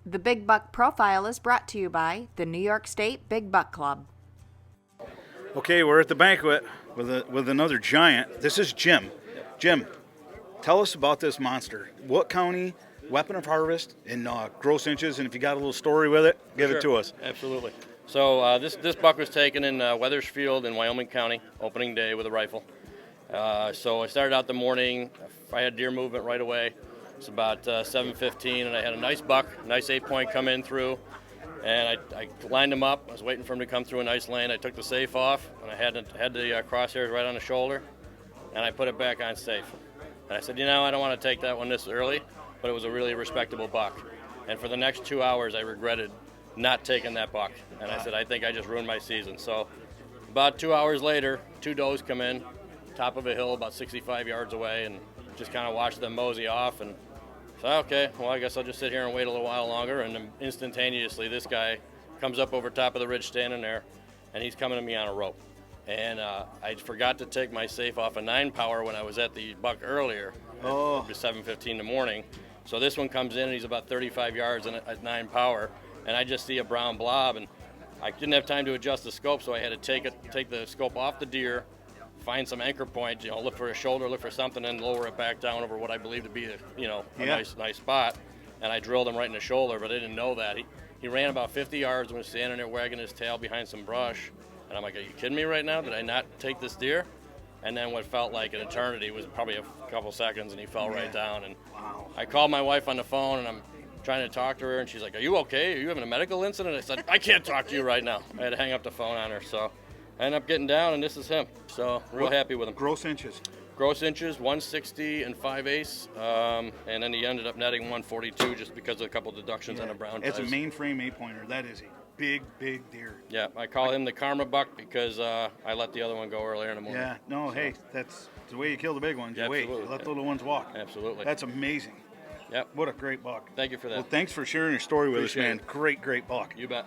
The Big Buck Profile is brought to you by the New York State Big Buck Club. Okay, we're at the banquet with another giant. This is Jim. Jim, tell us about this monster. What county, weapon of harvest, and gross inches, and if you got a little story with it, give it to us. Absolutely. So this buck was taken in Weathersfield in Wyoming County, opening day with a rifle. So I started out the morning. I had deer movement right away. It's about 7:15, and I had a nice buck, nice 8-point come in through. And I lined him up. I was waiting for him to come through a nice lane. I took the safe off, and I had the crosshairs right on the shoulder, and I put it back on safe. And I said, I don't want to take that one this early, but it was a really respectable buck. And for the next 2 hours, I regretted not taking that buck. And I said, I think I just ruined my season. So about 2 hours later, 2 does come in, top of a hill about 65 yards away, and just kind of watched them mosey off. And so, okay, well, I guess I'll just sit here and wait a little while longer. And then instantaneously, this guy comes up over top of the ridge standing there, and he's coming to me on a rope. And I forgot to take my safe off a 9-power when I was at the buck earlier. It was 7:15 in the morning. So this one comes in, and he's about 35 yards at 9-power, and I just see a brown blob, and I didn't have time to adjust the scope, so I had to take the scope off the deer, find some anchor point, look for a shoulder, look for something, and lower it back down over what I believe to be a nice spot. And I drilled him right in the shoulder, but I didn't know that. He ran about 50 yards and was standing there wagging his tail behind some brush. And I'm like, are you kidding me right now? Did I not take this deer? And then what felt like an eternity was probably a couple seconds, and he fell right down. And I called my wife on the phone, and I'm trying to talk to her, and she's like, are you okay? Are you having a medical incident? I said, I can't talk to you right now. I had to hang up the phone on her. So I ended up getting down, and this is him. So real happy with him. Gross inches? Gross inches, 160 and 5/8, and then he ended up netting 142 just because of a couple deductions on the brown ties. It's a mainframe 8-pointer. That is a big deer. Yeah, I call him the karma buck because I let the other one go earlier in the morning. Yeah, no, so. Hey, that's the way you kill the big ones. You wait, you let the little ones walk. Absolutely. That's amazing. Yep. What a great buck. Thank you for that. Well, thanks for sharing your story with us, man. It. Great buck. You bet.